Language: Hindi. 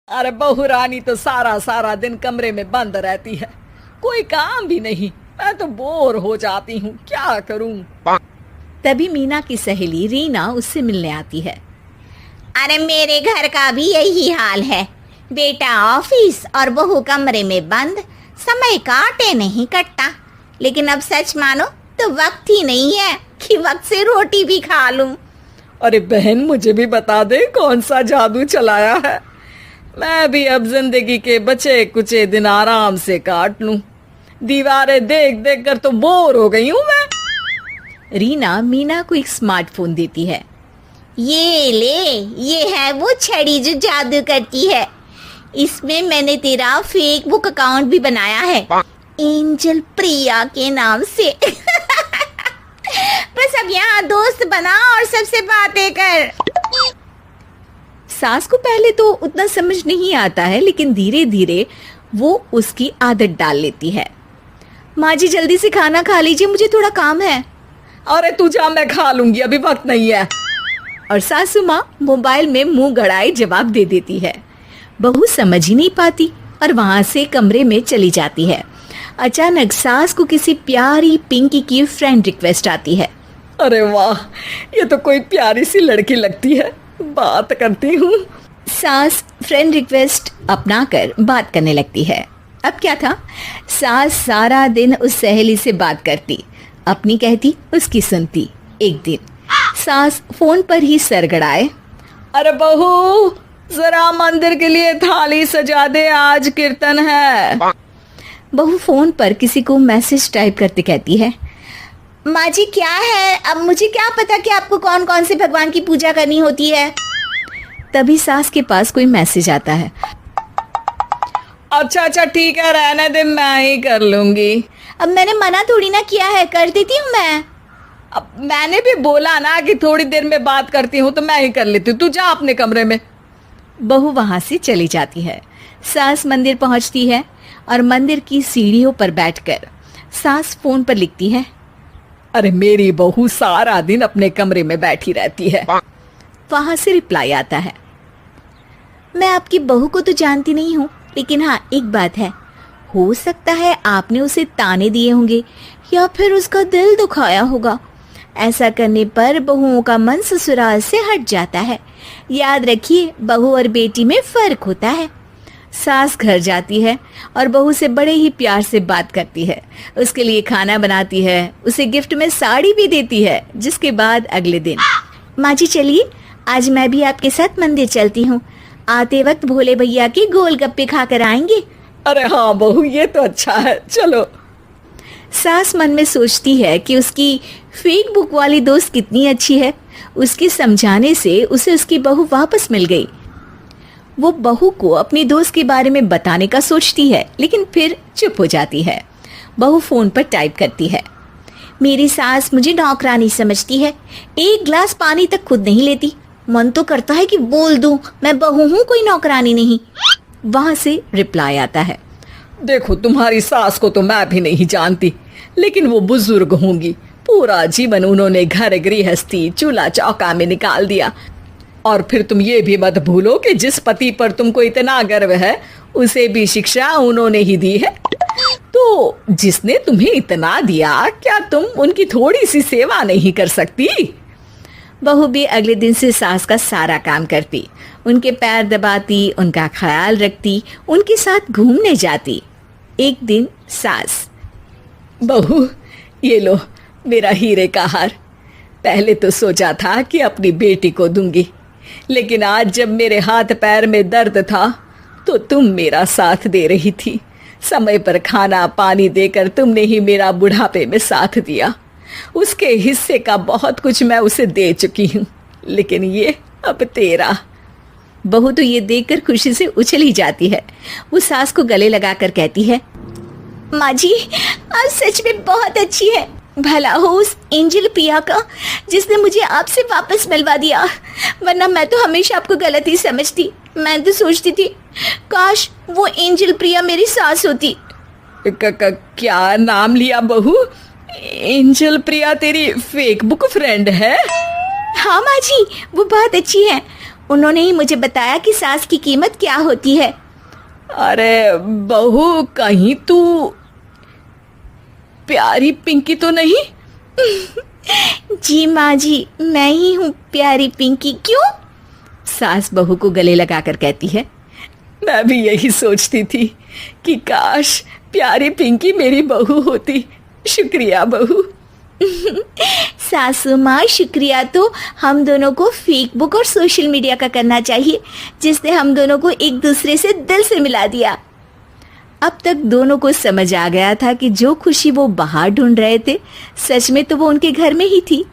अरे बहू रानी तो सारा सारा दिन कमरे में बंद रहती है, कोई काम भी नहीं। मैं तो बोर हो जाती हूँ, क्या करूँ। तभी मीना की सहेली रीना उससे मिलने आती है। अरे मेरे घर का भी यही हाल है, बेटा ऑफिस और बहू कमरे में बंद, समय काटे नहीं कटता। लेकिन अब सच मानो तो वक्त ही नहीं है कि वक्त से रोटी भी खा लूं। अरे बहन, मुझे भी बता दे कौन सा जादू चलाया है। मैं भी अब जिंदगी के बचे कुचे दिन आराम से काट लूं। दीवारें देख देख कर तो बोर हो गई हूं मैं। रीना मीना को एक स्मार्टफोन देती है। ये ले, ये है वो छड़ी जो जादू करती है। इसमें मैंने तेरा फेसबुक अकाउंट भी बनाया है, एंजल प्रिया के नाम से। बस अब यहाँ दोस्त बना और सबसे बातें कर। सास को पहले तो उतना समझ नहीं आता है, लेकिन धीरे धीरे वो उसकी आदत डाल लेती है। माँ जी जल्दी से खाना खा लीजिए, मुझे थोड़ा काम है। अरे तू जा, मैं खा लूंगी, अभी वक्त नहीं है। और सासू माँ मोबाइल में मुंह गड़ाए जवाब दे देती है। बहू समझ ही नहीं पाती और वहां से कमरे में चली जाती है। अचानक सास को किसी प्यारी पिंकी की फ्रेंड रिक्वेस्ट आती है। अरे वाह, ये तो कोई प्यारी सी लड़की लगती है, बात करती हूँ। सास फ्रेंड रिक्वेस्ट अपनाकर बात करने लगती है। अब क्या था, सास सारा दिन उस सहेली से बात करती, अपनी कहती उसकी सुनती। एक दिन सास फोन पर ही सर गड़ाए। अरे बहू, जरा मंदिर के लिए थाली सजा दे, आज कीर्तन है। बहू फोन पर किसी को मैसेज टाइप करते कहती है। माँ जी क्या है, अब मुझे क्या पता कि आपको कौन कौन से भगवान की पूजा करनी होती है। तभी सास के पास कोई मैसेज आता है। अच्छा अच्छा ठीक है, रहने दे, मैं ही कर लूंगी। अब मैंने मना थोड़ी ना किया है, कर देती हूँ मैं। अब मैंने भी बोला ना कि थोड़ी देर में बात करती हूँ, तो मैं ही कर लेती हूँ, तू जा अपने कमरे में। बहू वहां से चली जाती है। सास मंदिर पहुंचती है और मंदिर की सीढ़ियों पर बैठकर सास फोन पर लिखती है। अरे मेरी बहू सारा दिन अपने कमरे में बैठी रहती है। वहां से रिप्लाई आता है। मैं आपकी बहू को तो जानती नहीं हूँ, लेकिन हाँ एक बात है, हो सकता है आपने उसे ताने दिए होंगे या फिर उसका दिल दुखाया होगा। ऐसा करने पर बहुओं का मन ससुराल से हट जाता है। याद रखिए, बहू और बेटी में फर्क होता है। सास घर जाती है और बहू से बड़े ही प्यार से बात करती है, उसके लिए खाना बनाती है, उसे गिफ्ट में साड़ी भी देती है। जिसके बाद अगले दिन, माँ जी चलिए, आज मैं भी आपके साथ मंदिर चलती हूँ, आते वक्त भोले भैया के गोलगप्पे खाकर आएंगे। अरे हाँ बहू, ये तो अच्छा है, चलो। सास मन में सोचती है कि उसकी फेक बुक वाली दोस्त कितनी अच्छी है। उसके समझाने से उसे उसकी बहू वापस मिल गई। वो बहू को अपनी दोस्त के बारे में बताने का सोचती है, लेकिन फिर चुप हो जाती है। बहू फोन पर टाइप करती है। मेरी सास मुझे नौकरानी समझती है, एक गिलास पानी तक खुद नहीं लेती। मन तो करता है कि बोल दूं, मैं बहू हूँ, कोई नौकरानी नहीं। वहां से रिप्लाई आता है। देखो, तुम्हारी सास को तो मैं भी नहीं जानती, लेकिन वो बुजुर्ग होंगी। पूरा जीवन उन्होंने घर गृहस्थी चूल्हा चौका में निकाल दिया। और फिर तुम ये भी मत भूलो कि जिस पति पर तुमको इतना गर्व है, उसे भी शिक्षा उन्होंने ही दी है। तो जिसने तुम्हें इतना दिया, क्या तुम उनकी थोड़ी सी सेवा नहीं कर सकती? बहू भी अगले दिन से सास का सारा काम करती, उनके पैर दबाती, उनका ख्याल रखती, उनके साथ घूमने जाती। एक दिन सास, बहू ये लो मेरा हीरे का हार। पहले तो सोचा था कि अपनी बेटी को दूंगी, लेकिन आज जब मेरे हाथ पैर में दर्द था तो तुम मेरा साथ दे रही थी। समय पर खाना पानी देकर तुमने ही मेरा बुढ़ापे में साथ दिया। उसके हिस्से का बहुत कुछ मैं उसे दे चुकी हूँ, लेकिन ये अब तेरा। बहू तो ये देखकर खुशी से उछल ही जाती है। वो सास को गले लगाकर कहती है, माँ जी आप सच में बहुत अच्छी है। भला हो उस एंजल प्रिया का जिसने मुझे आपसे वापस मिलवा दिया, वरना मैं तो हमेशा आपको गलत ही समझती। मैं तो सोचती थी काश वो एंजल प्रिया मेरी सास होती। क्या नाम लिया बहू? एंजल प्रिया तेरी फेक बुक फ्रेंड है? हाँ माँ जी, वो बहुत अच्छी है। उन्होंने ही मुझे बताया कि सास की कीमत क्या होती है। अरे बहू, कहीं तू प्यारी पिंकी तो नहीं? जी माँ जी, मैं ही हूँ प्यारी पिंकी। क्यों? सास बहू को गले लगाकर कहती है। मैं भी यही सोचती थी कि काश प्यारी पिंकी मेरी बहू होती। शुक्रिया बहू। सासू माँ, शुक्रिया तो हम दोनों को फेसबुक और सोशल मीडिया का करना चाहिए, जिसने हम दोनों को एक दूसरे से दिल से मिला दिया। अब तक दोनों को समझ आ गया था कि जो खुशी वो बाहर ढूंढ रहे थे, सच में तो वो उनके घर में ही थी।